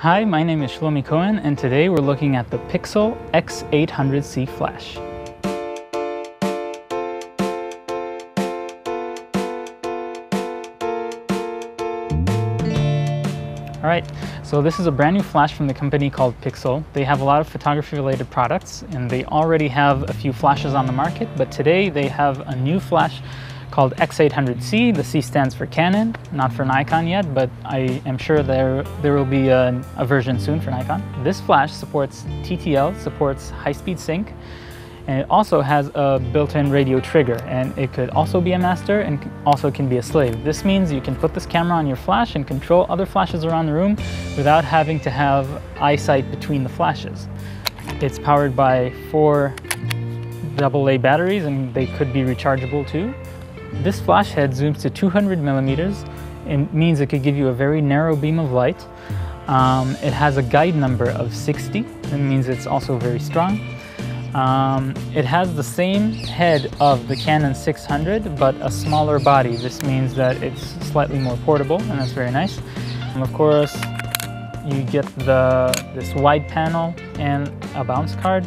Hi, my name is Shlomi Cohen, and today we're looking at the Pixel X800C flash. Alright, so this is a brand new flash from the company called Pixel. They have a lot of photography related products and they already have a few flashes on the market, but today they have a new flash called X800C. The C stands for Canon, not for Nikon yet, but I am sure there will be a version soon for Nikon. This flash supports TTL, supports high-speed sync, and it also has a built-in radio trigger, and it could also be a master and also can be a slave. This means you can put this camera on your flash and control other flashes around the room without having to have eyesight between the flashes. It's powered by 4 AA batteries and they could be rechargeable too. This flash head zooms to 200 millimeters. It means it could give you a very narrow beam of light. It has a guide number of 60. It means it's also very strong. It has the same head of the Canon 600, but a smaller body. This means that it's slightly more portable, and that's very nice. And of course, you get this wide panel and a bounce card.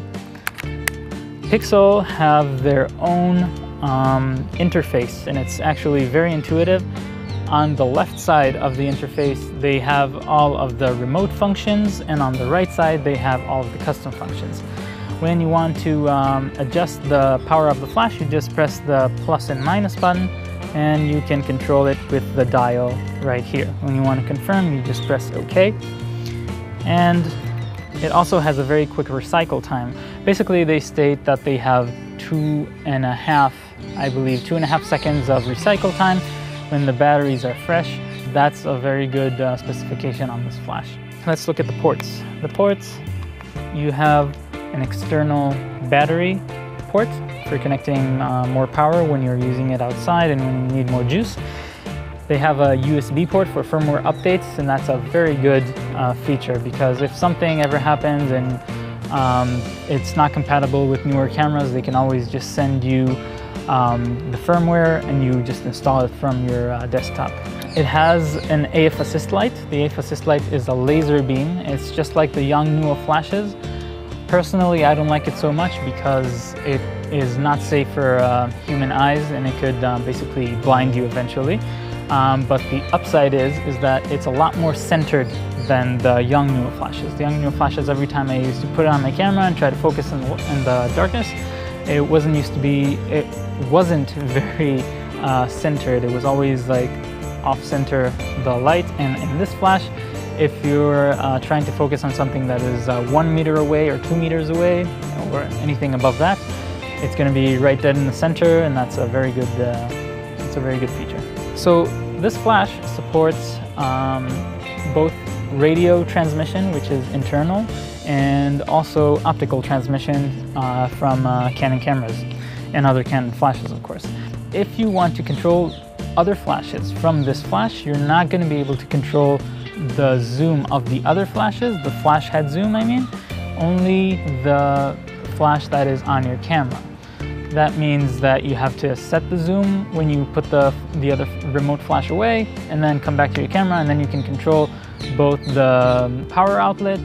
Pixel have their own interface, and it's actually very intuitive. On the left side of the interface, they have all of the remote functions, and on the right side, they have all of the custom functions. When you want to adjust the power of the flash, you just press the plus and minus button, and you can control it with the dial right here. When you want to confirm, you just press OK. And it also has a very quick recycle time. Basically, they state that they have 2.5 seconds of recycle time when the batteries are fresh. That's a very good specification on this flash. Let's look at the ports. The ports, you have an external battery port for connecting more power when you're using it outside and when you need more juice. They have a USB port for firmware updates, and that's a very good feature, because if something ever happens and it's not compatible with newer cameras, they can always just send you the firmware and you just install it from your desktop. It has an AF assist light. The AF assist light is a laser beam. It's just like the Yongnuo flashes. Personally, I don't like it so much because it is not safe for human eyes, and it could basically blind you eventually. But the upside is that it's a lot more centered than the Yongnuo flashes. The Yongnuo flashes, every time I used to put it on my camera and try to focus in the darkness, it wasn't very centered. It was always like off-center the light. And in this flash, if you're trying to focus on something that is 1 meter away or 2 meters away, or anything above that, it's going to be right dead in the center, and that's a very good feature. So this flash supports both radio transmission, which is internal, and also optical transmission from Canon cameras and other Canon flashes, of course. If you want to control other flashes from this flash, you're not going to be able to control the zoom of the other flashes, the flash head zoom I mean, only the flash that is on your camera. That means that you have to set the zoom when you put the other remote flash away, and then come back to your camera, and then you can control both the power output,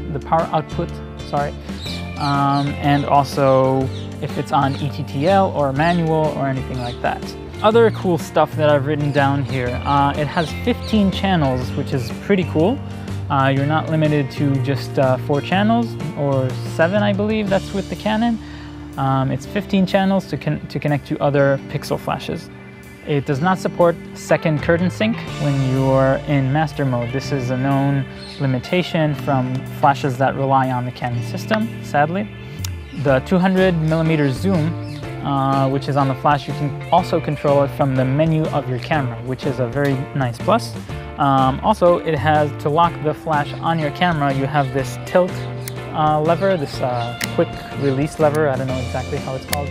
and also if it's on ETTL or manual or anything like that. Other cool stuff that I've written down here. It has 15 channels, which is pretty cool. You're not limited to just 4 channels, or 7 I believe, that's with the Canon. It's 15 channels to connect to other Pixel flashes. It does not support second curtain sync when you're in master mode. This is a known limitation from flashes that rely on the Canon system, sadly. The 200 millimeter zoom, which is on the flash, you can also control it from the menu of your camera, which is a very nice plus. Also, it has, to lock the flash on your camera, you have this tilt lever, this quick release lever. I don't know exactly how it's called.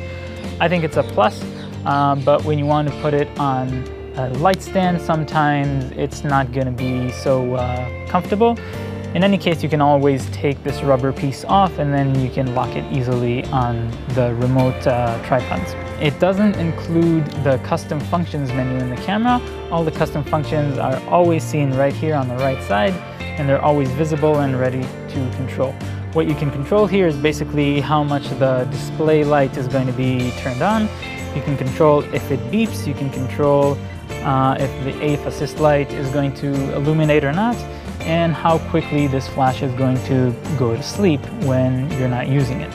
I think it's a plus, but when you want to put it on a light stand, sometimes it's not going to be so comfortable. In any case, you can always take this rubber piece off and then you can lock it easily on the remote tripods. It doesn't include the custom functions menu in the camera. All the custom functions are always seen right here on the right side, and they're always visible and ready to control. What you can control here is basically how much the display light is going to be turned on. You can control if it beeps, you can control if the AF assist light is going to illuminate or not, and how quickly this flash is going to go to sleep when you're not using it.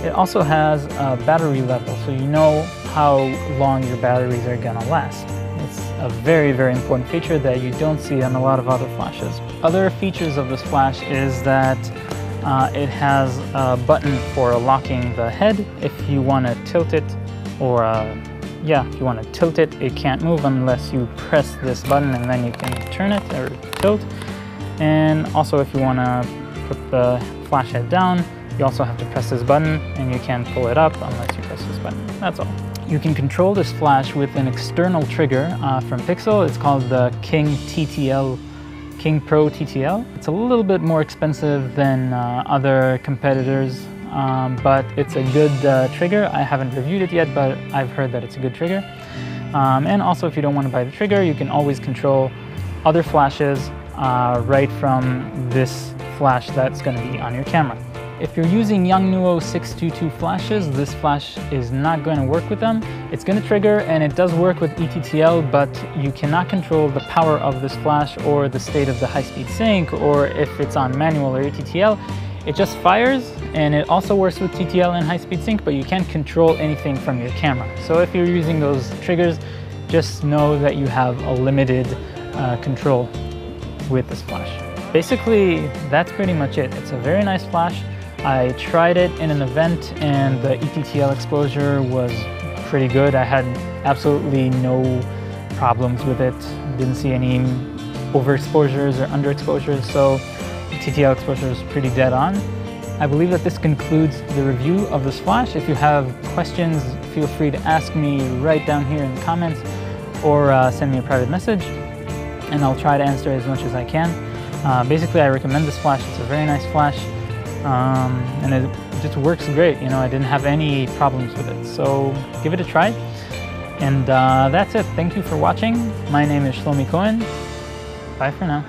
It also has a battery level, so you know how long your batteries are gonna last. It's a very, very important feature that you don't see on a lot of other flashes. Other features of this flash is that it has a button for locking the head. If you want to tilt it, or if you want to tilt it, it can't move unless you press this button, and then you can turn it or tilt. And also, if you want to put the flash head down, you also have to press this button, and you can't pull it up unless you press this button. That's all. You can control this flash with an external trigger from Pixel. It's called the King Pro TTL. It's a little bit more expensive than other competitors, but it's a good trigger. I haven't reviewed it yet, but I've heard that it's a good trigger. And also, if you don't want to buy the trigger, you can always control other flashes right from this flash that's going to be on your camera. If you're using Yongnuo 622 flashes, this flash is not going to work with them. It's going to trigger, and it does work with ETTL, but you cannot control the power of this flash or the state of the high-speed sync, or if it's on manual or ETTL. It just fires, and it also works with TTL and high-speed sync, but you can't control anything from your camera. So if you're using those triggers, just know that you have a limited control with this flash. Basically, that's pretty much it. It's a very nice flash. I tried it in an event, and the ETTL exposure was pretty good. I had absolutely no problems with it. Didn't see any overexposures or underexposures, so TTL exposure is pretty dead on. I believe that this concludes the review of this flash. If you have questions, feel free to ask me right down here in the comments, or send me a private message, and I'll try to answer as much as I can. Basically, I recommend this flash. It's a very nice flash, and it just works great. You know, I didn't have any problems with it, so give it a try. And that's it. Thank you for watching. My name is Shlomi Cohen. Bye for now.